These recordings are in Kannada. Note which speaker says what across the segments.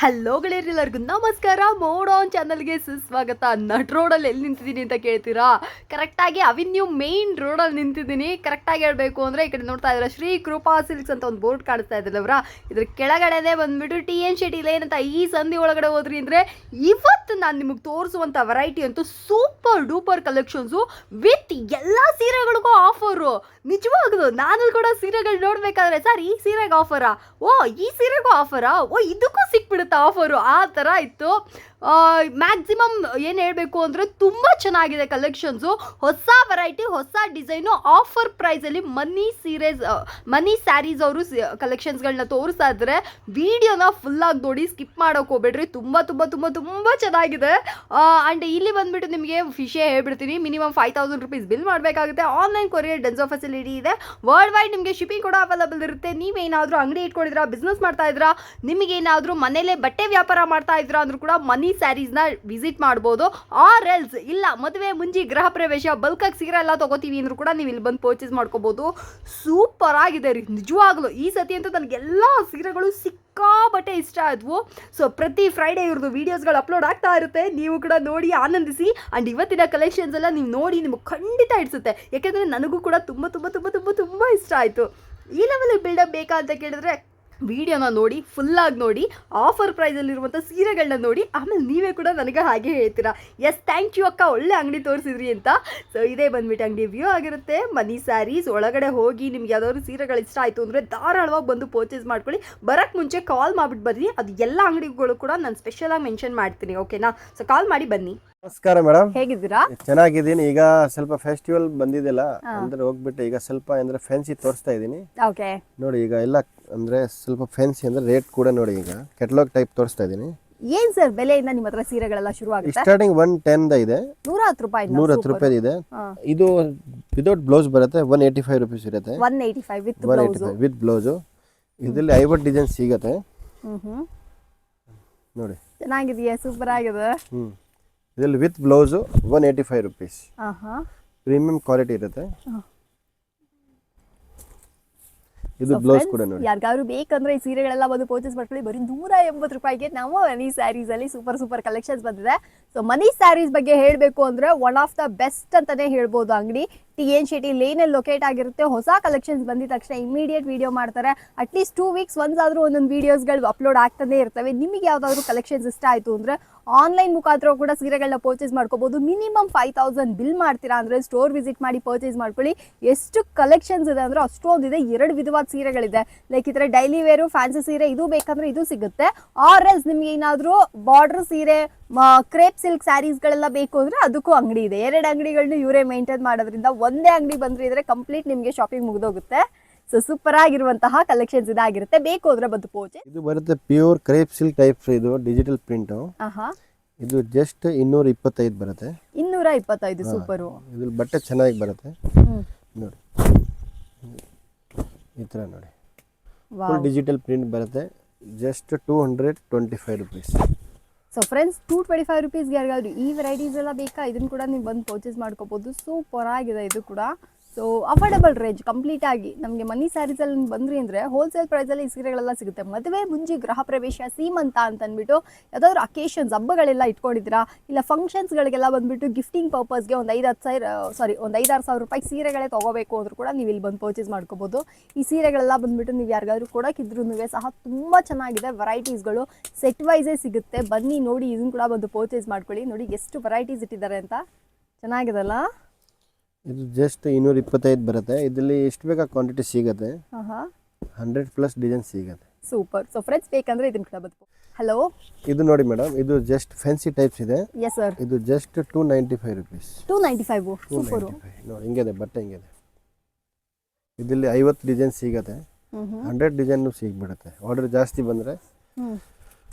Speaker 1: ಹಲೋ ಗೆಳೆಯರೆಲ್ಲರಿಗೂ ನಮಸ್ಕಾರ. ಮೋಡ್ ಆನ್ ಚಾನಲ್ಗೆ ಸುಸ್ವಾಗತ. ನಟ್ ರೋಡಲ್ಲಿ ಎಲ್ಲಿ ನಿಂತಿದ್ದೀನಿ ಅಂತ ಕೇಳ್ತೀರಾ? ಕರೆಕ್ಟಾಗಿ ಅವಿನ್ಯೂ ಮೇನ್ ರೋಡಲ್ಲಿ ನಿಂತಿದ್ದೀನಿ. ಕರೆಕ್ಟಾಗಿ ಹೇಳಬೇಕು ಅಂದರೆ ಈ ಕಡೆ ನೋಡ್ತಾ ಇದ್ದೀರಾ ಶ್ರೀ ಕೃಪಾ ಸಿಲ್ಕ್ಸ್ ಅಂತ ಒಂದು ಬೋರ್ಡ್ ಕಾಣಿಸ್ತಾ ಇದ್ದಲ್ಲವ್ರ, ಇದ್ರ ಕೆಳಗಡೆನೇ ಬಂದುಬಿಟ್ಟು TN ಶೆಟ್ಟಿ ಲೈನ್ ಅಂತ. ಈ ಸಂಧಿ ಒಳಗಡೆ ಹೋದ್ರಿ ಅಂದರೆ ಇವತ್ತು ನಾನು ನಿಮಗೆ ತೋರಿಸುವಂಥ ವೆರೈಟಿ ಅಂತೂ ಸೂಪರ್ ಡೂಪರ್ ಕಲೆಕ್ಷನ್ಸು ವಿತ್ ಎಲ್ಲ ಸೀರೆಗಳಿಗೂ ಆಫರು. ನಿಜವಾಗ್ದು ನಾನು ಕೂಡ ಸೀರೆಗಳು ನೋಡಬೇಕಾದ್ರೆ ಸರ್ ಈ ಸೀರೆಗೆ ಆಫರಾ, ಓ ಈ ಸೀರೆಗೂ ಆಫರಾ, ಓ ಇದಕ್ಕೂ ಸಿಕ್ಬಿಡುತ್ತೆ ಆಫರು, ಆ ಥರ ಇತ್ತು. ಮ್ಯಾಕ್ಸಿಮಮ್ ಏನು ಹೇಳಬೇಕು ಅಂದರೆ ತುಂಬ ಚೆನ್ನಾಗಿದೆ ಕಲೆಕ್ಷನ್ಸು. ಹೊಸ ವೆರೈಟಿ, ಹೊಸ ಡಿಸೈನು, ಆಫರ್ ಪ್ರೈಸಲ್ಲಿ ಮನಿ ಸ್ಯಾರೀಸ್ ಅವರು ಕಲೆಕ್ಷನ್ಸ್ಗಳನ್ನ ತೋರಿಸ್ತಾ ಇದ್ದಾರೆ. ವಿಡಿಯೋನ ಫುಲ್ಲಾಗಿ ನೋಡಿ, ಸ್ಕಿಪ್ ಮಾಡೋಕೆ ಹೋಗ್ಬೇಡ್ರಿ. ತುಂಬ ತುಂಬ ತುಂಬ ತುಂಬ ಚೆನ್ನಾಗಿದೆ. ಆ್ಯಂಡ್ ಇಲ್ಲಿ ಬಂದುಬಿಟ್ಟು ನಿಮಗೆ ವಿಷಯ ಹೇಳ್ಬಿಡ್ತೀನಿ, ಮಿನಿಮಮ್ 5000 rupees ಬಿಲ್ ಮಾಡಬೇಕಾಗುತ್ತೆ. ಆನ್ಲೈನ್ ಕೊರಿಯರ್ ಡೆನ್ಸೋ ಫೆಸಿಲಿಟಿ ಇದೆ. ವರ್ಲ್ಡ್ ವೈಡ್ ನಿಮಗೆ ಶಿಪ್ಪಿಂಗ್ ಕೂಡ ಅವೈಲಬಲ್ ಇರುತ್ತೆ. ನೀವೇನಾದರೂ ಅಂಗಡಿ ಇಟ್ಕೊಂಡಿದ್ರಾ, ಬಿಸ್ನೆಸ್ ಮಾಡ್ತಾ ಇದ್ರಾ, ನಿಮಗೇನಾದರೂ ಮನೇಲೇ ಬಟ್ಟೆ ವ್ಯಾಪಾರ ಮಾಡ್ತಾ ಇದ್ರಾ ಅಂದರೂ ಕೂಡ ಮನಿ ಸ್ಯಾರೀಸ್ನ ವಿಸಿಟ್ ಮಾಡ್ಬೋದು. ಆರ್ ಎಲ್ಸ್ ಇಲ್ಲ ಮದುವೆ ಮುಂಜಿ ಗೃಹ ಪ್ರವೇಶ ಬಲ್ಕಾಗಿ ಸೀರೆ ಎಲ್ಲ ತೊಗೋತೀವಿ ಅಂದರೂ ಕೂಡ ನೀವು ಇಲ್ಲಿ ಬಂದು ಪರ್ಚೇಸ್ ಮಾಡ್ಕೋಬೋದು. ಸೂಪರ್ ಆಗಿದೆ ರೀ ನಿಜವಾಗ್ಲೂ. ಈ ಸತಿ ಅಂತೂ ನನಗೆಲ್ಲ ಸೀರೆಗಳು ಸಿಕ್ಕಾಬಟ್ಟೆ ಇಷ್ಟ ಆದವು. ಸೊ ಪ್ರತಿ ಫ್ರೈಡೇ ಇವ್ರದ್ದು ವೀಡಿಯೋಸ್ಗಳು ಅಪ್ಲೋಡ್ ಆಗ್ತಾ ಇರುತ್ತೆ, ನೀವು ಕೂಡ ನೋಡಿ ಆನಂದಿಸಿ. ಆ್ಯಂಡ್ ಇವತ್ತಿನ ಕಲೆಕ್ಷನ್ಸ್ ಎಲ್ಲ ನೀವು ನೋಡಿ ನಿಮಗೆ ಖಂಡಿತ ಇಡಿಸುತ್ತೆ. ಯಾಕೆಂದರೆ ನನಗೂ ಕೂಡ ತುಂಬ ತುಂಬ ತುಂಬ ತುಂಬ ತುಂಬ ಇಷ್ಟ ಆಯಿತು. ಈ ಲೆವೆಲ್ ಬಿಲ್ಡಪ್ ಬೇಕಾ ಅಂತ ಕೇಳಿದ್ರೆ ವಿಡಿಯೋನ ನೋಡಿ, ಫುಲ್ಲಾಗಿ ನೋಡಿ, ಆಫರ್ ಪ್ರೈಸಲ್ಲಿರುವಂಥ ಸೀರೆಗಳನ್ನ ನೋಡಿ, ಆಮೇಲೆ ನೀವೇ ಕೂಡ ನನಗೆ ಹಾಗೆ ಹೇಳ್ತೀರಾ ಎಸ್ ಥ್ಯಾಂಕ್ ಯು ಅಕ್ಕ, ಒಳ್ಳೆ ಅಂಗಡಿ ತೋರಿಸಿದ್ರಿ ಅಂತ. ಸೊ ಇದೇ ಬಂದುಬಿಟ್ಟು ಅಂಗಡಿ ವ್ಯೂ ಆಗಿರುತ್ತೆ. ಮನಿ ಸ್ಯಾರೀಸ್ ಒಳಗಡೆ ಹೋಗಿ ನಿಮ್ಗೆ ಯಾವ್ದಾದ್ರು ಸೀರೆಗಳು ಇಷ್ಟ ಆಯಿತು ಅಂದರೆ ಧಾರಾಳವಾಗಿ ಬಂದು ಪರ್ಚೇಸ್ ಮಾಡ್ಕೊಳ್ಳಿ. ಬರೋಕ್ಕೆ ಮುಂಚೆ ಕಾಲ್ ಮಾಡಿಬಿಟ್ಟು ಬರ್ರಿ, ಅದು ಎಲ್ಲ ಅಂಗಡಿಗಳು ಕೂಡ ನಾನು ಸ್ಪೆಷಲಾಗಿ ಮೆನ್ಷನ್ ಮಾಡ್ತೀನಿ, ಓಕೆನಾ? ಸೊ ಕಾಲ್ ಮಾಡಿ ಬನ್ನಿ.
Speaker 2: ನಮಸ್ಕಾರ ಮೇಡಮ್,
Speaker 1: ಹೇಗಿದ್ದೀರಾ?
Speaker 2: ಚೆನ್ನಾಗಿದ್ದೀನಿ. ಈಗ ಸ್ವಲ್ಪ ಫೆಸ್ಟಿವಲ್ ಬಂದಿದೆಲ್ಲ ಅಂದ್ರೆ ಹೋಗ್ಬಿಟ್ಟು ಈಗ ಸ್ವಲ್ಪ ಅಂದ್ರೆ ಫ್ಯಾನ್ಸಿ ತೋರಿಸ್ತಾ ಇದ್ದೀನಿ.
Speaker 1: ಓಕೆ
Speaker 2: ನೋಡಿ ಈಗ ಎಲ್ಲ ಅಂದ್ರೆ ಸ್ವಲ್ಪ ಫ್ಯಾನ್ಸಿ ಅಂದ್ರೆ ರೇಟ್ ಕೂಡ ನೋಡಿ, ಈಗ ಕೆಟಲಾಗ್ ಟೈಪ್ ತೋರಿಸ್ತಾ ಇದ್ದೀನಿ.
Speaker 1: ಏನ್ ಸರ್ ಬೆಲೆಯಿಂದ ನಿಮ್ಮ ಹತ್ರ ಸೀರೆಗಳೆಲ್ಲ ಶುರು ಆಗುತ್ತೆ?
Speaker 2: ಸ್ಟಾರ್ಟಿಂಗ್ 110 ಇದೆ,
Speaker 1: 110 ರೂಪಾಯಿ,
Speaker 2: 110 ರೂಪಾಯಿ ಇದೆ. ಇದು ವಿದೌಟ್ ಬ್ಲೌಸ್ ಬರುತ್ತೆ, 185 rupees ಇರುತ್ತೆ.
Speaker 1: 185
Speaker 2: ವಿತ್ ಬ್ಲೌಸ್. ಇದರಲ್ಲಿ 50 ಡಿಸೈನ್ ಸಿಗುತ್ತೆ ನೋಡಿ.
Speaker 1: ಚೆನ್ನಾಗಿದೆಯಾ? ಸೂಪರ್ ಆಗಿದೆ.
Speaker 2: ಇದರಲ್ಲಿ with blouse 185 rupees. Premium quality ಇರುತ್ತೆ. ಇದು ಬ್ಲೌಸ್ ಕೂಡ ನೋಡಿ.
Speaker 1: ಯಾರಿಗಾದ್ರು ಬೇಕಂದ್ರೆ ಈ ಸೀರೆಗಳೆಲ್ಲ ಬಂದು ಪರ್ಚೇಸ್ ಮಾಡ್ಕೊಳ್ಳಿ. ಬರೀ 180 ರೂಪಾಯಿಗೆ ನಾವು ಮನಿ ಸ್ಯಾರೀಸ್ ಅಲ್ಲಿ ಸೂಪರ್ ಕಲೆಕ್ಷನ್ಸ್ ಬಂದಿದೆ. ಸೊ ಮನಿ ಸ್ಯಾರೀಸ್ ಬಗ್ಗೆ ಹೇಳಬೇಕು ಅಂದ್ರೆ ಒನ್ ಆಫ್ ದ ಬೆಸ್ಟ್ ಅಂತಾನೆ ಹೇಳ್ಬೋದು. ಅಂಗಡಿ TN ಶೆಟ್ಟಿ ಲೇನ್ ಅಲ್ಲಿ ಲೊಕೇಟ್ ಆಗಿರುತ್ತೆ. ಹೊಸ ಕಲೆಕ್ಷನ್ಸ್ ಬಂದಿದ ತಕ್ಷಣ ಇಮಿಡಿಯೇಟ್ ವಿಡಿಯೋ ಮಾಡ್ತಾರೆ. ಅಟ್ಲೀಸ್ಟ್ 2 weeks ಒನ್ಸ್ ಆದ್ರೂ ಒಂದೊಂದು ವಿಡಿಯೋಸ್ಗಳು ಅಪ್ಲೋಡ್ ಆಗ್ತಾನೆ ಇರ್ತವೆ. ನಿಮಗೆ ಯಾವ್ದಾದ್ರು ಕಲೆಕ್ಷನ್ಸ್ ಇಷ್ಟ ಆಯ್ತು ಅಂದ್ರೆ ಆನ್ಲೈನ್ ಮುಖಾಂತರ ಕೂಡ ಸೀರೆಗಳನ್ನ ಪರ್ಚೇಸ್ ಮಾಡ್ಕೋಬಹುದು. ಮಿನಿಮಮ್ 5000 ಬಿಲ್ ಮಾಡ್ತೀರಾ ಅಂದ್ರೆ ಸ್ಟೋರ್ ವಿಸಿಟ್ ಮಾಡಿ ಪರ್ಚೇಸ್ ಮಾಡ್ಕೊಳ್ಳಿ. ಎಷ್ಟು ಕಲೆಕ್ಷನ್ಸ್ ಇದೆ ಅಂದ್ರೆ ಅಷ್ಟೊಂದಿದೆ. 2 ವಿಧವಾದ ಸೀರೆಗಳಿದೆ. ಲೈಕ್ ಈ ತರ ಡೈಲಿ ವೇರು, ಫ್ಯಾನ್ಸಿ ಸೀರೆ ಇದು ಬೇಕಂದ್ರೆ ಇದು ಸಿಗುತ್ತೆ. ಆರ್ ಎಲ್ಸ್ ನಿಮ್ಗೆ ಏನಾದ್ರು ಬಾರ್ಡರ್ ಸೀರೆ, ಕ್ರೇಪ್ ಸಿಲ್ಕ್ ಸ್ಯಾರೀಸ್ಗಳೆಲ್ಲ ಬೇಕು ಅಂದ್ರೆ ಅದಕ್ಕೂ ಅಂಗಡಿ ಇದೆ. 2 ಅಂಗಡಿಗಳನ್ನ ಇವರೇ ಮೇಂಟೈನ್ ಮಾಡೋದ್ರಿಂದ ಒಂದೇ ಅಂಗಡಿ ಬಂದ್ರೆ ಇದ್ರೆ ಕಂಪ್ಲೀಟ್ ನಿಮ್ಗೆ ಶಾಪಿಂಗ್ ಮುಗಿದೋಗುತ್ತೆ. ಸೊ ಸೂಪರ್ ಆಗಿರುವಂತಹ ಕಲೆಕ್ಷನ್ಸ್ ಇದಾಗಿರುತ್ತೆ. ಬೇಕು ಅಂದ್ರೆ ಬಂದು ಪರ್ಚೇಸ್.
Speaker 2: ಇದು ಬರುತ್ತೆ ಪ್ಯೂರ್ ಕ್ರೇಪ್ ಸಿಲ್ಕ್ ಟೈಪ್. ಇದು ಡಿಜಿಟಲ್ ಪ್ರಿಂಟ್. ಇದು ಜಸ್ಟ್ 225 ಬರುತ್ತೆ.
Speaker 1: 225 ಸೂಪರ್.
Speaker 2: ಇದು ಬಟ್ಟೆ ಚೆನ್ನಾಗಿ ಬರುತ್ತೆ ನೋಡಿ. ಈ ತರ ನೋಡಿ, ಫುಲ್ ಡಿಜಿಟಲ್ ಪ್ರಿಂಟ್ ಬರುತ್ತೆ. Just 225 rupees.
Speaker 1: ಸೊ ಫ್ರೆಂಡ್ಸ್ 225 ರೂಪೀಸ್ಗೆ ಯಾರಿಗಾದ್ರು ಈ ವೆರೈಟೀಸ್ ಎಲ್ಲ ಬೇಕಾ, ಇದನ್ನು ಕೂಡ ನೀವು ಬಂದು ಪರ್ಚೇಸ್ ಮಾಡ್ಕೋಬೋದು. ಸೂಪರ್ ಆಗಿದೆ ಇದು ಕೂಡ. ಸೊ ಅಫೋರ್ಡಬಲ್ ರೇಂಜ್ ಕಂಪ್ಲೀಟ್ ಆಗಿ ನಮಗೆ ಮನಿ ಸ್ಯಾರೀಸಲ್ಲಿ ಬಂದ್ರಿ ಅಂದರೆ ಹೋಲ್ಸೇಲ್ ಪ್ರೈಸಲ್ಲಿ ಈ ಸೀರೆಗಳೆಲ್ಲ ಸಿಗುತ್ತೆ. ಮದುವೆ ಮುಂಜಿ ಗೃಹ ಪ್ರವೇಶ, ಸೀಮಂತ ಅಂತ ಅಂದ್ಬಿಟ್ಟು ಯಾವ್ದಾದ್ರು ಅಕೇಶನ್ಸ್ ಹಬ್ಬಗಳೆಲ್ಲ ಇಟ್ಕೊಂಡಿದ್ದೀರಾ, ಇಲ್ಲ ಫಂಕ್ಷನ್ಸ್ಗಳಿಗೆಲ್ಲ ಬಂದುಬಿಟ್ಟು ಗಿಫ್ಟಿಂಗ್ ಪರ್ಪಸ್ಗೆ ಒಂದು 5-6 ರೂಪಾಯಿ ಸೀರೆಗಳೇ ತೊಗೋಬೇಕು ಅಂದರೂ ಕೂಡ ನೀವು ಇಲ್ಲಿ ಬಂದು ಪರ್ಚೇಸ್ ಮಾಡ್ಕೋಬೋದು. ಈ ಸೀರೆಗಳೆಲ್ಲ ಬಂದುಬಿಟ್ಟು ನೀವು ಯಾರಿಗಾದ್ರೂ ಕೊಡೋಕ್ಕಿದ್ರೂ ಸಹ ತುಂಬ ಚೆನ್ನಾಗಿದೆ. ವೆರೈಟೀಸ್ಗಳು ಸೆಟ್ ವೈಸೇ ಸಿಗುತ್ತೆ. ಬನ್ನಿ ನೋಡಿ, ಇದನ್ನು ಕೂಡ ಬಂದು ಪರ್ಚೇಸ್ ಮಾಡ್ಕೊಳ್ಳಿ. ನೋಡಿ ಎಷ್ಟು ವೆರೈಟೀಸ್ ಇಟ್ಟಿದ್ದಾರೆ ಅಂತ. ಚೆನ್ನಾಗಿದೆಲ್ಲ.
Speaker 2: ಇದು ಜಸ್ಟ್ 225 ಬರುತ್ತೆ. ಇದರಲ್ಲಿ ಎಷ್ಟು ಬೇಕಾ ಕ್ವಾಂಟಿಟಿ ಸಿಗುತ್ತೆ. 100+ ಡಿಸೈನ್ ಸಿಗುತ್ತೆ.
Speaker 1: ಸೂಪರ್. ಸೊ ಫ್ರೆಂಡ್ಸ್ ಬೇಕಂದ್ರೆ ಇದನ್ನ ಕೂಡ ಬಂದು. ಹಲೋ, ಇದು
Speaker 2: ನೋಡಿ ಮೇಡಮ್, ಇದು ಜಸ್ಟ್ ಫ್ಯಾನ್ಸಿ ಟೈಪ್ಸ್ ಇದೆ.
Speaker 1: Yes sir.
Speaker 2: ಇದು ಜಸ್ಟ್ 295 rupees.
Speaker 1: 295 ಸೂಪರ್.
Speaker 2: ನೋಡಿ ಹಿಂಗಿದೆ ಬಟ್ಟೆ, ಹಿಂಗಿದೆ. ಇದರಲ್ಲಿ 50 ಡಿಸೈನ್ ಸಿಗುತ್ತೆ. 100 ಡಿಸೈನ್ ಸಿಗ್ಬಿಡುತ್ತೆ ಆರ್ಡರ್ ಜಾಸ್ತಿ ಬಂದರೆ.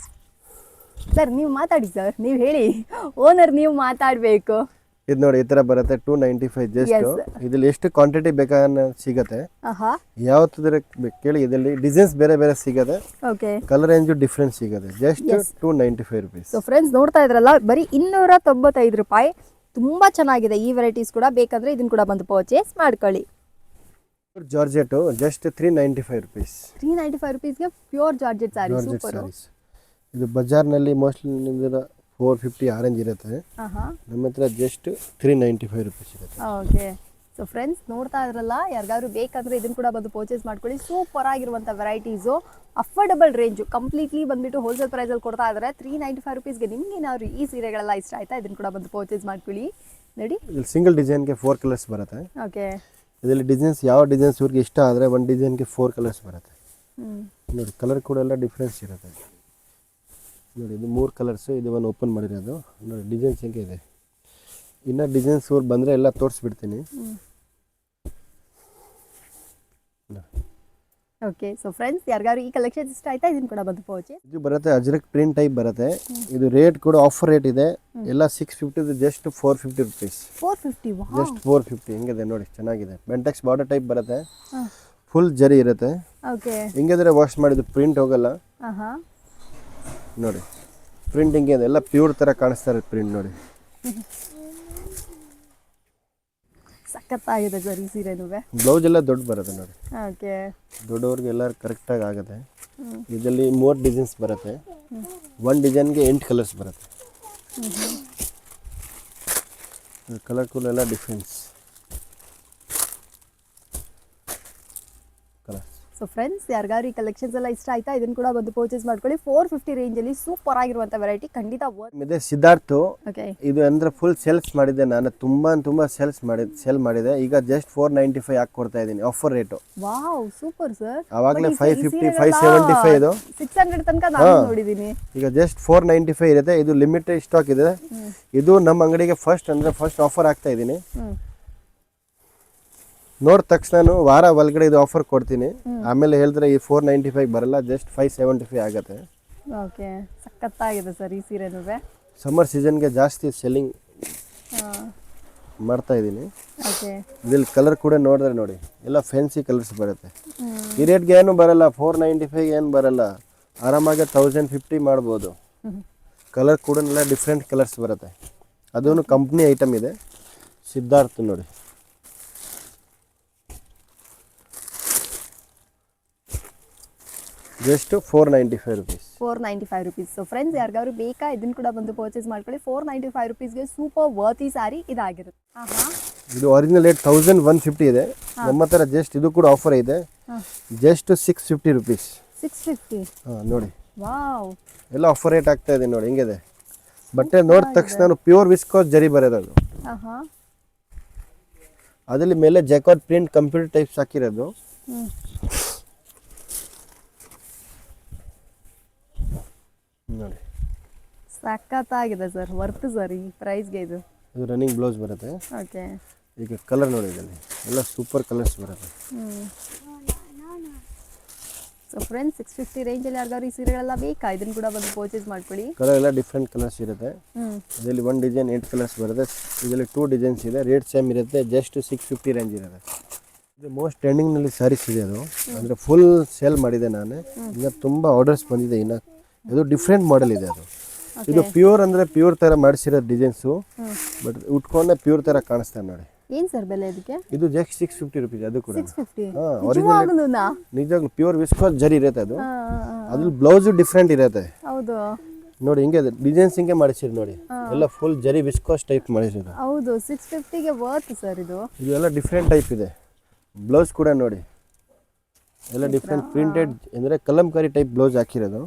Speaker 1: ಸರ್ ನೀವು ಮಾತಾಡಿ ಸರ್, ನೀವು ಹೇಳಿ, ಓನರ್ ನೀವು ಮಾತಾಡಬೇಕು.
Speaker 2: ಇದು ನೋಡಿ ಈ ತರ ಬರುತ್ತೆ 295 ಜಸ್ಟ್. ಇದ್ರಲ್ಲಿ ಎಷ್ಟು ಕ್ವಾಂಟಿಟಿ ಬೇಕಾದ್ರೆ ಸಿಗುತ್ತೆ, ಯಾವತ್ತಿದ್ರೆ ಕೇಳಿ. ಇದರಲ್ಲಿ ಡಿಸೈನ್ಸ್ ಬೇರೆ ಬೇರೆ ಸಿಗುತ್ತೆ, ಕಲರ್ ರೇಂಜ್ ಡಿಫ್ರೆಂಟ್ ಸಿಗುತ್ತೆ. Just 295 rupees.
Speaker 1: ಸೊ ಫ್ರೆಂಡ್ಸ್ ನೋಡ್ತಾ ಇದ್ರಲ್ಲ, ಬರೀ 295 ರೂಪಾಯಿ. ತುಂಬಾ ಚೆನ್ನಾಗಿದೆ ಈ ವೆರೈಟೀಸ್ ಕೂಡ. ಬೇಕಂದ್ರೆ ಇದನ್ನ ಕೂಡ ಬಂದು ಪರ್ಚೇಸ್ ಮಾಡ್ಕೊಳ್ಳಿ.
Speaker 2: Georgette just 395 rupees.
Speaker 1: 395 ರೂಪೀಸ್ಗೆ ಪ್ಯೂರ್ ಜಾರ್ಜೆಟ್ ಸ್ಯಾರಿ. ಸೂಪರ್.
Speaker 2: ಇದು ಬಜಾರ್ನಲ್ಲಿ ಮೋಸ್ಟ್ಲಿ ನಿಮ್ದು 450 ಆರೆಂಜ್ ಇರುತ್ತೆ. ನಮ್ಮ ಹತ್ರ ಜಸ್ಟ್ 395 ರುಪೀಸ್ ಇರುತ್ತೆ.
Speaker 1: ಓಕೆ, ಸೊ ಫ್ರೆಂಡ್ಸ್ ನೋಡ್ತಾ ಇದ್ರಲ್ಲ, ಯಾರಿಗಾದ್ರು ಬೇಕಂದ್ರೆ ಇದನ್ನು ಕೂಡ ಬಂದು ಪರ್ಚೇಸ್ ಮಾಡ್ಕೊಳ್ಳಿ. ಸೂಪರ್ ಆಗಿರುವಂಥ ವೆರೈಟೀಸು, ಅಫೋರ್ಡಬಲ್ ರೇಂಜು, ಕಂಪ್ಲೀಟ್ಲಿ ಬಂದುಬಿಟ್ಟು ಹೋಲ್ಸೇಲ್ ಪ್ರೈಸಲ್ಲಿ ಕೊಡ್ತಾ ಇದ್ದಾರೆ. 395 ರುಪೀಸ್ಗೆ ನಿಮ್ಗೆ ಏನಾದ್ರು ಈ ಸೀರೆಗಳೆಲ್ಲ ಇಷ್ಟ ಆಯ್ತಾ, ಇದನ್ನು ಕೂಡ ಬಂದು ಪರ್ಚೇಸ್ ಮಾಡ್ಕೊಳ್ಳಿ. ನೋಡಿ,
Speaker 2: ಇಲ್ಲಿ ಸಿಂಗಲ್ ಡಿಸೈನ್ಗೆ 4 ಕಲರ್ಸ್ ಬರುತ್ತೆ.
Speaker 1: ಓಕೆ,
Speaker 2: ಇದರಲ್ಲಿ ಡಿಸೈನ್ಸ್ ಯಾವ ಡಿಸೈನ್ಸ್ ಇವ್ರಿಗೆ ಇಷ್ಟ ಆದರೆ ಒಂದು ಡಿಸೈನ್ಗೆ 4 ಕಲರ್ಸ್ ಬರುತ್ತೆ. ನೋಡಿ, ಕಲರ್ ಕೂಡ ಎಲ್ಲ ಡಿಫ್ರೆನ್ಸ್ ಇರುತ್ತೆ. ನೋಡಿ, ಇದು 3 ಕಲರ್ಸು, ಇದು ಒಂದು ಓಪನ್ ಮಾಡಿರೋದು. ನೋಡಿ ಡಿಸೈನ್ಸ್ ಹೆಂಗೆ ಇದೆ. ಇನ್ನು ಡಿಸೈನ್ಸ್ ಊರು ಬಂದರೆ ಎಲ್ಲ ತೋರಿಸ್ಬಿಡ್ತೀನಿ.
Speaker 1: ಓಕೆ, ಸೊ ಫ್ರೆಂಡ್ಸ್ ಯಾರಿಗಾರು ಈ ಕಲೆಕ್ಷನ್ ಇಷ್ಟ ಆಯ್ತಾ, ಇದನ್ನು ಕೂಡ ಬಂದು ಪರ್ಚೇಸ್.
Speaker 2: ಇದು ಬರುತ್ತೆ ಅಜ್ರಕ್ ಪ್ರಿಂಟ್ ಟೈಪ್ ಬರುತ್ತೆ. ಇದು ರೇಟ್ ಕೂಡ ಆಫರ್ ರೇಟ್ ಇದೆ. ಎಲ್ಲ 650, ಜಸ್ಟ್ 450 ರುಪೀಸ್.
Speaker 1: 450,
Speaker 2: ಜಸ್ಟ್ 450. ಹೆಂಗಿದೆ ನೋಡಿ, ಚೆನ್ನಾಗಿದೆ. ಬೆಂಟೆಕ್ಸ್ ಬಾರ್ಡರ್ ಟೈಪ್ ಬರುತ್ತೆ, ಫುಲ್ ಜರಿ ಇರುತ್ತೆ.
Speaker 1: ಓಕೆ,
Speaker 2: ಹಿಂಗಿದ್ರೆ ವಾಶ್ ಮಾಡಿದ್ದು ಪ್ರಿಂಟ್ ಹೋಗಲ್ಲ. ನೋಡಿ ಪ್ರಿಂಟ್ ಹಿಂಗೆ ಇದೆ, ಎಲ್ಲ ಪ್ಯೂರ್ ಥರ ಕಾಣಿಸ್ತಾ ಇರುತ್ತೆ ಪ್ರಿಂಟ್. ನೋಡಿ
Speaker 1: ಸಖತ್ತಾಗಿದೆ ಸರ್ ಈ ಸೀರೆನೂ.
Speaker 2: ಬ್ಲೌಸ್ ಎಲ್ಲ ದೊಡ್ಡ ಬರುತ್ತೆ ನೋಡಿ.
Speaker 1: ಓಕೆ,
Speaker 2: ದೊಡ್ಡವ್ರಿಗೆ ಎಲ್ಲರೂ ಕರೆಕ್ಟಾಗಿ ಆಗುತ್ತೆ. ಇದರಲ್ಲಿ 3 ಡಿಸೈನ್ಸ್ ಬರುತ್ತೆ. ಒಂದು ಡಿಸೈನ್ಗೆ 8 ಕಲರ್ಸ್ ಬರುತ್ತೆ. ಕಲರ್ ಕೂಡ ಎಲ್ಲ ಡಿಫ್ರೆನ್ಸ್ ಕಲರ್ಸ್.
Speaker 1: ಸೊ ಫ್ರೆಂಡ್ಸ್ ಯಾರಿಗಾರು ಈ ಕಲೆಕ್ಷನ್ಸ್ ಎಲ್ಲ ಇಷ್ಟ ಆಯ್ತಾ, ಇದನ್ನು ಕೂಡ ಬಂದು ಪರ್ಚೇಸ್ ಮಾಡ್ಕೊಳ್ಳಿ. 450 ರೇಂಜಲ್ಲಿ ಸೂಪರ್ ಆಗಿರುವಂಥ ವೆರೈಟಿ, ಖಂಡಿತ
Speaker 2: ಇದೆ. ಸಿದ್ಧಾರ್ಥ್
Speaker 1: ಓಕೆ,
Speaker 2: ಇದು ಅಂದರೆ ಫುಲ್ ಸೇಲ್ಸ್ ಮಾಡಿದ್ದೆ ನಾನು, ತುಂಬ ಸೇಲ್ ಮಾಡಿದೆ. ಈಗ ಜಸ್ಟ್ 495 ಹಾಕಿ ಕೊಡ್ತಾ ಇದ್ದೀನಿ, offer rate.
Speaker 1: Wow, super sir.
Speaker 2: ಆವಾಗಲೇ 550, 575 ಇದು
Speaker 1: 600 ತನಕ ನಾನು ನೋಡಿದ್ದೀನಿ.
Speaker 2: ಈಗ ಜಸ್ಟ್ 495 ಇರುತ್ತೆ. ಇದು ಲಿಮಿಟೆಡ್ ಸ್ಟಾಕ್ ಇದೆ. ಇದು ನಮ್ಮ ಅಂಗಡಿಗೆ ಫಸ್ಟ್ ಆಫರ್ ಆಗ್ತಾ ಇದ್ದೀನಿ. ನೋಡಿದ ತಕ್ಷಣ ವಾರ ಒಳಗಡೆ ಇದು ಆಫರ್ ಕೊಡ್ತೀನಿ. ಆಮೇಲೆ ಹೇಳಿದ್ರೆ ಈ 495 ಬರಲ್ಲ, ಜಸ್ಟ್ 575 ಆಗುತ್ತೆ.
Speaker 1: ಓಕೆ, ಸಖತ್ತಾಗಿದೆ ಸರ್ ಈ ಸೀರೆನೂ.
Speaker 2: ಸಮ್ಮರ್ ಸೀಸನ್ಗೆ ಜಾಸ್ತಿ ಸೆಲ್ಲಿಂಗ್ ಮಾಡ್ತಾ ಇದ್ದೀನಿ.
Speaker 1: ಓಕೆ,
Speaker 2: ಇದ್ರಲ್ಲಿ ಕಲರ್ ಕೂಡ ನೋಡಿದ್ರೆ ನೋಡಿ, ಎಲ್ಲ ಫ್ಯಾನ್ಸಿ ಕಲರ್ಸ್ ಬರುತ್ತೆ. ಈ ರೇಟ್ಗೆ ಏನು ಬರಲ್ಲ, 495 ಏನು ಬರಲ್ಲ. ಆರಾಮಾಗಿ 1050 ಮಾಡ್ಬೋದು. ಕಲರ್ ಕೂಡ ಎಲ್ಲ ಡಿಫ್ರೆಂಟ್ ಕಲರ್ಸ್ ಬರುತ್ತೆ. ಅದೂ ಕಂಪ್ನಿ ಐಟಮ್ ಇದೆ, ಸಿದ್ಧಾರ್ಥ್. ನೋಡಿ just 495 rupees.
Speaker 1: 495 rupees. So friends ಯಾರಿಗಾದ್ರು ಬೇಕಾ, ಇದನ್ನು ಕೂಡ ಬಂದು ಪರ್ಚೇಸ್ ಮಾಡ್ಕೊಳ್ಳಿ. 495 ರುಪೀಸ್ಗೆ ಸೂಪರ್ ವರ್ತಿ ಸ್ಯಾರಿ ಇದಾಗಿರುತ್ತೆ.
Speaker 2: ಇದು ಒರಿಜಿನಲ್ ರೇಟ್ 1150 ಇದೆ. ನಮ್ಮ ಹತ್ರ ಜಸ್ಟ್ ಇದು ಕೂಡ ಆಫರ್ ಇದೆ, ಜಸ್ಟ್ 650 ರುಪೀಸ್.
Speaker 1: 650.
Speaker 2: ನೋಡಿ,
Speaker 1: ವಾವ್,
Speaker 2: ಎಲ್ಲ ಆಫರ್ ರೇಟ್ ಆಗ್ತಾ ಇದೆ. ನೋಡಿ ಹೆಂಗಿದೆ ಬಟ್ಟೆ. ನೋಡಿದ ತಕ್ಷಣ ಪ್ಯೂರ್ ವಿಸ್ಕೋಸ್ ಜರಿ ಬರೋದು. ಅದರಲ್ಲಿ ಮೇಲೆ ಜೈಕಾರ್ಡ್ ಪ್ರಿಂಟ್ ಕಂಪ್ಯೂಟರ್ ಟೈಪ್ಸ್ ಹಾಕಿರೋದು. ನೋಡಿ
Speaker 1: ಸಖತ್ತಾಗಿದೆ ಸರ್, ವರ್ತ್ ಸರ್ ಈ ಪ್ರೈಸ್ಗೆ. ಇದು
Speaker 2: ರನ್ನಿಂಗ್ ಬ್ಲೌಸ್ ಬರುತ್ತೆ.
Speaker 1: ಓಕೆ,
Speaker 2: ಈಗ ಕಲರ್ ನೋಡಿ, ಇದರಲ್ಲಿ ಎಲ್ಲ ಸೂಪರ್ ಕಲರ್ಸ್ ಬರುತ್ತೆ.
Speaker 1: ಸೊ ಫ್ರೆಂಡ್ಸ್ 650 ರೇಂಜಲ್ಲಿ ಯಾರಿಗಾದ್ರು ಈ ಸೀರೆಗಳೆಲ್ಲ ಬೇಕಾ, ಇದನ್ನು ಕೂಡ ಬಂದು ಪರ್ಚೇಸ್ ಮಾಡ್ಕೊಳ್ಳಿ.
Speaker 2: ಕಲರ್ ಎಲ್ಲ ಡಿಫ್ರೆಂಟ್ ಕಲರ್ಸ್ ಇರುತ್ತೆ. ಇದರಲ್ಲಿ 1 ಡಿಸೈನ್ 8 ಕಲರ್ಸ್ ಬರುತ್ತೆ. ಇದರಲ್ಲಿ 2 ಡಿಸೈನ್ಸ್ ಇದೆ. ರೇಟ್ ಸೇಮ್ ಇರುತ್ತೆ, ಜಸ್ಟ್ 650 ರೇಂಜ್ ಇರುತ್ತೆ. ಇದು ಮೋಸ್ಟ್ ಟ್ರೆಂಡಿಂಗ್ನಲ್ಲಿ ಸ್ಯಾರೀಸ್ ಇದೆ. ಅದು ಅಂದರೆ ಫುಲ್ ಸೇಲ್ ಮಾಡಿದೆ ನಾನು. ಇನ್ನು ತುಂಬ ಆರ್ಡರ್ಸ್ ಬಂದಿದೆ. ಇನ್ನು ಇದು ಡಿಫ್ರೆಂಟ್ ಮಾಡೆಲ್ ಇದೆ. ಅದು ಇದು ಪ್ಯೂರ್ ಅಂದರೆ ಪ್ಯೂರ್ ಥರ ಮಾಡಿಸಿರೋ ಡಿಸೈನ್ಸು, ಬಟ್ ಉಟ್ಕೊಂಡೆ ಪ್ಯೂರ್ ಥರ ಕಾಣಿಸ್ತಾರೆ ನೋಡಿ.
Speaker 1: ಏನು ಸರ್ ಬೆಲೆ ಇದಕ್ಕೆ?
Speaker 2: ಇದು ಜಸ್ಟ್ 650 ರುಪೀಸ್. ಅದು ಕೂಡ
Speaker 1: 650.
Speaker 2: ಒರಿಜಿನಲ್ ನಿಜವಾಗ್ಲೂ ಪ್ಯೂರ್ ವಿಸ್ಕೋಸ್ ಜರಿ ಇರುತ್ತೆ. ಅದು ಅದ್ರಲ್ಲಿ ಬ್ಲೌಸು ಡಿಫ್ರೆಂಟ್ ಇರುತ್ತೆ.
Speaker 1: ಹೌದು,
Speaker 2: ನೋಡಿ ಹಿಂಗೆ ಡಿಸೈನ್ಸ್ ಹಿಂಗೆ ಮಾಡಿಸಿರಿ ನೋಡಿ, ಎಲ್ಲ ಫುಲ್ ಜರಿ ವಿಸ್ಕೋಸ್ ಟೈಪ್ ಮಾಡಿಸಿದ್ರು.
Speaker 1: ಹೌದು, 650ಗೆ ವರ್ತ್ ಸರ್ ಇದು.
Speaker 2: ಎಲ್ಲ ಡಿಫ್ರೆಂಟ್ ಟೈಪ್ ಇದೆ. ಬ್ಲೌಸ್ ಕೂಡ ನೋಡಿ, ಎಲ್ಲ ಡಿಫ್ರೆಂಟ್ ಪ್ರಿಂಟೆಡ್ ಅಂದರೆ ಕಲಂಕಾರಿ ಟೈಪ್ ಬ್ಲೌಸ್ ಹಾಕಿರೋದು.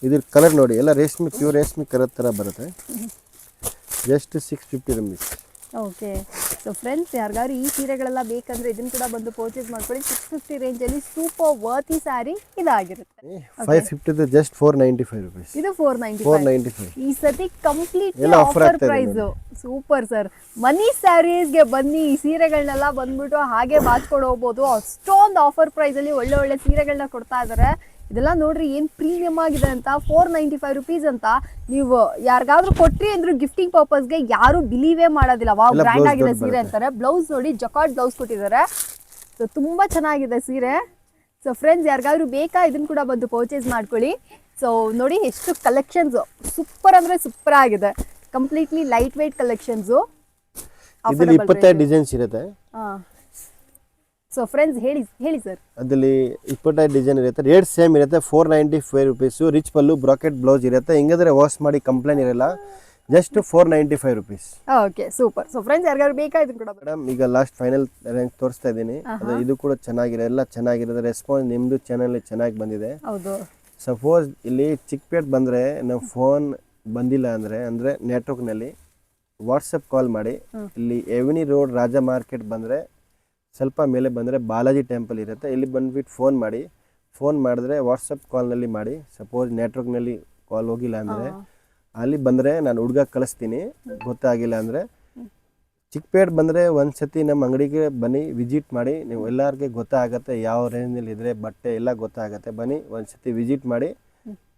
Speaker 2: ಇದ್ರ ಕಲರ್ ನೋಡಿ, ಎಲ್ಲ ರೇಷ್ಮೆ, ಪ್ಯೂರ್ ರೇಷ್ಮೆ ಕಲರ್ ಥರ ಬರುತ್ತೆ. Just 650 rupees.
Speaker 1: Okay, so friends ಯಾರಿಗಾದ್ರು ಈ ಸೀರೆಗಳೆಲ್ಲ ಬೇಕಂದ್ರೆ ಇದನ್ನು ಕೂಡ ಬಂದು ಪರ್ಚೇಸ್ ಮಾಡ್ಕೊಳ್ಳಿ. 650 ರೇಂಜಲ್ಲಿ ಸೂಪರ್ ವರ್ತಿ ಸ್ಯಾರಿ ಇದಾಗಿರುತ್ತೆ.
Speaker 2: 550 ಜಸ್ಟ್ 495 ರುಪೀಸ್.
Speaker 1: ಇದು 495. ಈ ಸತಿ completely offer price. Super sir. Many ಸ್ಯಾರೀಸ್ಗೆ ಬನ್ನಿ, ಈ ಸೀರೆಗಳನ್ನೆಲ್ಲ ಬಂದ್ಬಿಟ್ಟು ಹಾಗೆ ಬಾಚ್ಕೊಂಡು ಹೋಗ್ಬೋದು. ಅಷ್ಟೊಂದು ಆಫರ್ ಪ್ರೈಸಲ್ಲಿ ಒಳ್ಳೆ ಒಳ್ಳೆ ಸೀರೆಗಳನ್ನ ಕೊಡ್ತಾ ಇದ್ದಾರೆ. ಇದೆಲ್ಲ ನೋಡ್ರಿ ಏನು ಪ್ರೀಮಿಯಮ್ ಆಗಿದೆ ಅಂತ. 495 ರುಪೀಸ್ ಅಂತ ನೀವು ಯಾರಿಗಾದ್ರೂ ಕೊಟ್ರಿ ಅಂದ್ರೆ ಗಿಫ್ಟಿಂಗ್ ಪರ್ಪಸ್ಗೆ ಯಾರು ಬಿಲೀವೇ ಮಾಡೋದಿಲ್ಲ. ವಾವ್, ಗ್ರ್ಯಾಂಡ್ ಆಗಿದೆ ಸೀರೆ ಅಂತಾರೆ. ಬ್ಲೌಸ್ ನೋಡಿ, ಜಕಾರ್ಡ್ ಬ್ಲೌಸ್ ಕೊಟ್ಟಿದ್ದಾರೆ. ಸೊ ತುಂಬ ಚೆನ್ನಾಗಿದೆ ಸೀರೆ. ಸೊ ಫ್ರೆಂಡ್ಸ್ ಯಾರಿಗಾದ್ರೂ ಬೇಕಾ, ಇದನ್ನು ಕೂಡ ಬಂದು ಪರ್ಚೇಸ್ ಮಾಡ್ಕೊಳ್ಳಿ. ಸೊ ನೋಡಿ ಎಷ್ಟು ಕಲೆಕ್ಷನ್ಸು, ಸೂಪರ್ ಅಂದರೆ ಸೂಪರ್ ಆಗಿದೆ. Completely lightweight collections.
Speaker 2: ಇದರಲ್ಲಿ 25 ಡಿಸೈನ್ಸ್ ಇರುತ್ತೆ.
Speaker 1: ಸೊ ಫ್ರೆಂಡ್ಸ್ ಹೇಳಿ ಸರ್.
Speaker 2: ಅದರಲ್ಲಿ 25 ಡಿಸೈನ್ ಇರುತ್ತೆ, ರೇಟ್ ಸೇಮ್ ಇರುತ್ತೆ. 495 rupees. Rich pallu, bracket blouse ಇರುತ್ತೆ. ಹಿಂಗಾದ್ರೆ ವಾಶ್ ಮಾಡಿ ಕಂಪ್ಲೇಂಟ್ ಇರಲ್ಲ. Just 495 rupees.
Speaker 1: Okay super. So friends ಯಾರಿಗಾದ್ರು ಬೇಕಾ ಇದನ್ನ ಕೂಡ
Speaker 2: ಮೇಡಮ್ ಈಗ ಲಾಸ್ಟ್ ಫೈನಲ್ ರೇಂಜ್ ತೋರಿಸ್ತಾ ಇದ್ದೀನಿ. ಅದು ಇದು ಕೂಡ ಚೆನ್ನಾಗಿದೆ, ಎಲ್ಲ ಚೆನ್ನಾಗಿರೋದು. ರೆಸ್ಪಾನ್ಸ್ ನಿಮ್ಮದು ಚಾನಲ್ ಚೆನ್ನಾಗಿ ಬಂದಿದೆ.
Speaker 1: ಹೌದು.
Speaker 2: ಸಪೋಸ್ ಇಲ್ಲಿ ಚಿಕ್ಕಪೇಟೆ ಬಂದರೆ ನಾವು ಫೋನ್ ಬಂದಿಲ್ಲ ಅಂದರೆ ನೆಟ್ವರ್ಕ್ನಲ್ಲಿ ವಾಟ್ಸಪ್ ಕಾಲ್ ಮಾಡಿ. ಇಲ್ಲಿ ಎವಿನಿ ರೋಡ್ ರಾಜ ಮಾರ್ಕೆಟ್ ಬಂದರೆ ಸ್ವಲ್ಪ ಮೇಲೆ ಬಂದರೆ ಬಾಲಾಜಿ ಟೆಂಪಲ್ ಇರುತ್ತೆ. ಇಲ್ಲಿ ಬಂದುಬಿಟ್ಟು ಫೋನ್ ಮಾಡಿ. ಫೋನ್ ಮಾಡಿದ್ರೆ ವಾಟ್ಸಪ್ ಕಾಲ್ನಲ್ಲಿ ಮಾಡಿ. ಸಪೋಸ್ ನೆಟ್ವರ್ಕ್ನಲ್ಲಿ ಕಾಲ್ ಹೋಗಿಲ್ಲ ಅಂದರೆ ಅಲ್ಲಿ ಬಂದರೆ ನಾನು ಹುಡುಗ ಕಳಿಸ್ತೀನಿ. ಗೊತ್ತಾಗಿಲ್ಲ ಅಂದರೆ ಚಿಕ್ಕಪೇಟೆ ಬಂದರೆ ಒಂದು ಸತಿ ನಮ್ಮ ಅಂಗಡಿಗೆ ಬನ್ನಿ, ವಿಸಿಟ್ ಮಾಡಿ. ನೀವು ಎಲ್ಲರಿಗೆ ಗೊತ್ತಾಗತ್ತೆ ಯಾವ ರೇಂಜಲ್ಲಿ ಇದ್ದರೆ ಬಟ್ಟೆ ಎಲ್ಲ ಗೊತ್ತಾಗತ್ತೆ. ಬನ್ನಿ ಒಂದು ಸತಿ ವಿಸಿಟ್ ಮಾಡಿ.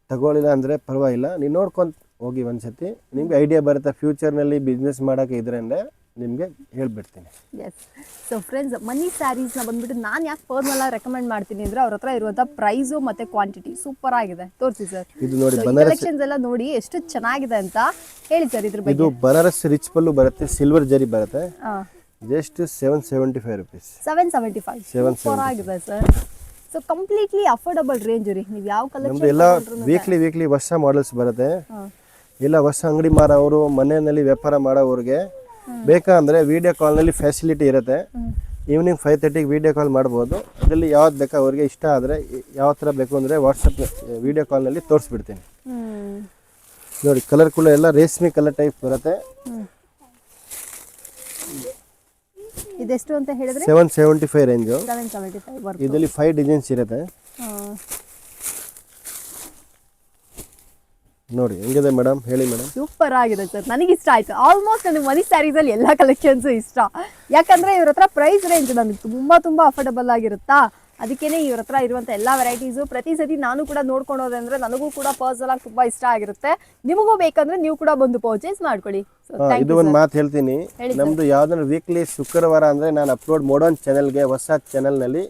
Speaker 2: ತಗೊಳ್ಳಿಲ್ಲ ಅಂದರೆ ಪರವಾಗಿಲ್ಲ, ನೀವು ನೋಡ್ಕೊಂಡು ಹೋಗಿ ಒಂದು ಸತಿ. ನಿಮಗೆ ಐಡಿಯಾ ಬರುತ್ತೆ. ಫ್ಯೂಚರ್ನಲ್ಲಿ ಬಿಸ್ನೆಸ್ ಮಾಡೋಕ್ಕೆ ಇದ್ರೆ ಅಂದರೆ ನಿಮಗೆ ಹೇಳ್ಬಿಡ್ತೀನಿ.
Speaker 1: ಎಸ್. ಸೊ ಫ್ರೆಂಡ್ಸ್ ಮನಿ ಸ್ಯಾರೀಸ್ನ ಬಂದ್ಬಿಟ್ಟು ನಾನು ಯಾಕೆ ಪರ್ಸನಲ್ ರೆಕಮೆಂಡ್ ಮಾಡ್ತೀನಿ ಅಂದರೆ ಅವ್ರ ಹತ್ರ ಇರುವಂಥ ಪ್ರೈಸು ಮತ್ತು ಕ್ವಾಂಟಿಟಿ ಸೂಪರ್ ಆಗಿದೆ. ತೋರಿಸಿ ಸರ್.
Speaker 2: ಇದು ನೋಡಿ
Speaker 1: ಕಲೆಕ್ಷನ್ಸ್ ಎಲ್ಲ ನೋಡಿ ಎಷ್ಟು ಚೆನ್ನಾಗಿದೆ ಅಂತ ಹೇಳಿ ಸರ್ ಇದ್ರ ಬಗ್ಗೆ.
Speaker 2: ಇದು ಬನಾರಸ್ ರಿಚ್ ಪಲ್ಲು ಬರುತ್ತೆ, ಸಿಲ್ವರ್ ಜರಿ ಬರುತ್ತೆ. Just 775 rupees.
Speaker 1: 775 ಸೂಪರ್ ಆಗಿದೆ sir. So completely affordable range ರೀ. ನೀವು ಯಾವ
Speaker 2: ನಮ್ದು ಎಲ್ಲ ವೀಕ್ಲಿ ಹೊಸ ಮಾಡೆಲ್ಸ್ ಬರುತ್ತೆ. ಎಲ್ಲ ಹೊಸ ಅಂಗಡಿ ಮಾರೋರು, ಮನೆಯಲ್ಲಿ ವ್ಯಾಪಾರ ಮಾಡೋವ್ರಿಗೆ ಬೇಕಾ ಅಂದರೆ ವಿಡಿಯೋ ಕಾಲ್ನಲ್ಲಿ ಫೆಸಿಲಿಟಿ ಇರುತ್ತೆ. ಈವ್ನಿಂಗ್ 5:30ಗೆ ವಿಡಿಯೋ ಕಾಲ್ ಮಾಡ್ಬೋದು. ಅದರಲ್ಲಿ ಯಾವ್ದು ಬೇಕಾ ಅವ್ರಿಗೆ ಇಷ್ಟ ಆದರೆ ಯಾವ ಥರ ಬೇಕು ಅಂದರೆ ವಾಟ್ಸಪ್ ವಿಡಿಯೋ ಕಾಲ್ನಲ್ಲಿ ತೋರಿಸ್ಬಿಡ್ತೀನಿ. ನೋಡಿ ಕಲರ್ ಕೂಡ ಎಲ್ಲ ರೇಷ್ಮೆ ಕಲರ್ ಟೈಪ್ ಬರುತ್ತೆ.
Speaker 1: ಇದೆಷ್ಟು ಅಂತ ಹೇಳಿದ್ರೆ
Speaker 2: 775 ರೇಂಜು.
Speaker 1: 775
Speaker 2: ಇದರಲ್ಲಿ 5 ಡಿಸೈನ್ಸ್ ಇರುತ್ತೆ. ನೋಡಿ ಹೆಂಗಿದೆ ಮೇಡಮ್, ಹೇಳಿ ಮೇಡಮ್.
Speaker 1: ಸೂಪರ್ ಆಗಿದೆ ಸರ್, ನನಗೆ ಇಷ್ಟ ಆಯ್ತು. ಆಲ್ಮೋಸ್ಟ್ ನನಗೆ ಮನಿ ಸ್ಯಾರೀಸ್ ಅಲ್ಲಿ ಎಲ್ಲ ಕಲೆಕ್ಷನ್ಸು ಇಷ್ಟ. ಯಾಕಂದ್ರೆ ಇವ್ರ ಹತ್ರ ಪ್ರೈಸ್ ರೇಂಜ್ ನನಗೆ ತುಂಬಾ ಅಫೋರ್ಡಬಲ್ ಆಗಿರುತ್ತಾ. ಅದಕ್ಕೇನೆ ಇವ್ರ ಹತ್ರ ಇರುವಂಥ ಎಲ್ಲ ವೆರೈಟೀಸು ಪ್ರತಿ ಸತಿ ನಾನು ಕೂಡ ನೋಡ್ಕೊಳೋದಂದ್ರೆ ನನಗೂ ಕೂಡ ಪರ್ಸನಲ್ ಆಗಿ ತುಂಬಾ ಇಷ್ಟ ಆಗಿರುತ್ತೆ. ನಿಮಗೂ ಬೇಕಂದ್ರೆ ನೀವು ಕೂಡ ಬಂದು ಪರ್ಚೇಸ್ ಮಾಡ್ಕೊಳ್ಳಿ.
Speaker 2: ಇದು ಒಂದು ಮಾತು ಹೇಳ್ತೀನಿ. ನಮ್ದು ಯಾವ್ದಾದ್ರು ವೀಕ್ಲಿ ಶುಕ್ರವಾರ ಅಂದ್ರೆ ನಾನು ಅಪ್ಲೋಡ್ ಮಾಡೋ ಚಾನಲ್ಗೆ ಹೊಸ ಚಾನಲ್ನಲ್ಲಿ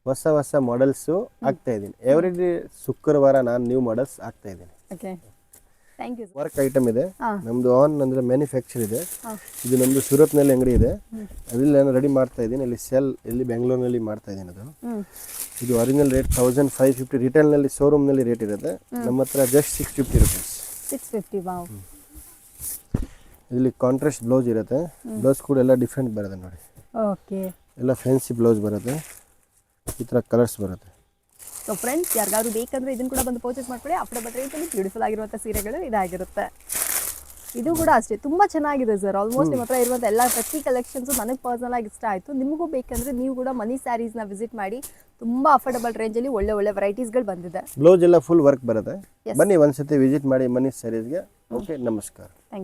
Speaker 2: ಹೊಸ ಮಾಡೆಲ್ಸು ಹಾಕ್ತಾ ಇದ್ದೀನಿ. ಎವ್ರಿ ಡೇ ಶುಕ್ರವಾರ ನಾನು ನ್ಯೂ ಮಾಡೆಲ್ಸ್ ಹಾಕ್ತಾ ಇದ್ದೀನಿ. ವರ್ಕ್ ಐಟಮ್ ಇದೆ ನಮ್ದು. ಆನ್ ಅಂದ್ರೆ ಮ್ಯಾನುಫ್ಯಾಕ್ಚರ್ ಇದೆ. ಇದು ನಮ್ದು ಸೂರತ್ನಲ್ಲಿ ಅಂಗಡಿ ಇದೆ. ಅದ್ರಲ್ಲಿ ನಾನು ರೆಡಿ ಮಾಡ್ತಾ ಇದ್ದೀನಿ. ಇಲ್ಲಿ ಸೆಲ್ ಇಲ್ಲಿ ಬೆಂಗಳೂರಿನಲ್ಲಿ ಮಾಡ್ತಾ ಇದ್ದೀನಿ. ಅದು ಇದು ಒರಿಜಿನಲ್ ರೇಟ್ 1550. ರಿಟೇಲ್ನಲ್ಲಿ ಶೋರೂಮ್ನಲ್ಲಿ ರೇಟ್ ಇರುತ್ತೆ. ನಮ್ಮ ಹತ್ರ ಜಸ್ಟ್ 650 ರುಪೀಸ್.
Speaker 1: 650.
Speaker 2: ಇಲ್ಲಿ ಕಾಂಟ್ರಾಸ್ಟ್ ಬ್ಲೌಸ್ ಇರುತ್ತೆ. ಬ್ಲೌಸ್ ಕೂಡ ಎಲ್ಲ ಡಿಫ್ರೆಂಟ್ ಬರುತ್ತೆ ನೋಡಿ.
Speaker 1: ಓಕೆ.
Speaker 2: ಎಲ್ಲ ಫ್ಯಾನ್ಸಿ ಬ್ಲೌಸ್ ಬರುತ್ತೆ. ಈ ಥರ ಕಲರ್ಸ್ ಬರುತ್ತೆ.
Speaker 1: ಸೊ ಫ್ರೆಂಡ್ಸ್ ಯಾರಿಗಾದ್ರು ಬೇಕಂದ್ರೆ ಇದನ್ನು ಕೂಡ ಬಂದು ಪರ್ಚೇಸ್ ಮಾಡ್ಕೊಳ್ಳಿ. ಅಫೋರ್ಡಬಲ್ ರೇಂಜಲ್ಲಿ ಬ್ಯೂಟಿಫುಲ್ ಆಗಿರುವಂಥ ಸೀರೆಗಳು ಇದಾಗಿರುತ್ತೆ. ಇದು ಕೂಡ ಅಷ್ಟೇ ತುಂಬ ಚೆನ್ನಾಗಿದೆ ಸರ್. ಆಲ್ಮೋಸ್ಟ್ ನಿಮ್ಮ ಹತ್ರ ಇರುವಂಥ ಎಲ್ಲ ಪ್ರತಿ ಕಲೆಕ್ಷನ್ಸು ನನಗೆ ಪರ್ಸನಲ್ ಆಗಿ ಇಷ್ಟ ಆಯಿತು. ನಿಮಗೂ ಬೇಕಂದ್ರೆ ನೀವು ಕೂಡ ಮನಿ ಸ್ಯಾರೀಸ್ನ ವಿಸಿಟ್ ಮಾಡಿ. ತುಂಬ ಅಫೋರ್ಡಬಲ್ ರೇಂಜಲ್ಲಿ ಒಳ್ಳೆ ವೆರೈಟೀಸ್ಗಳು ಬಂದಿದೆ.
Speaker 2: ಬ್ಲೌಸ್ ಎಲ್ಲ ಫುಲ್ ವರ್ಕ್ ಬರುತ್ತೆ. ಬನ್ನಿ ಒಂದ್ಸತಿ ವಿಸಿಟ್ ಮಾಡಿ ಮನಿ ಸ್ಯಾರೀಸ್ಗೆ. ಓಕೆ, ನಮಸ್ಕಾರ.
Speaker 1: Thank you.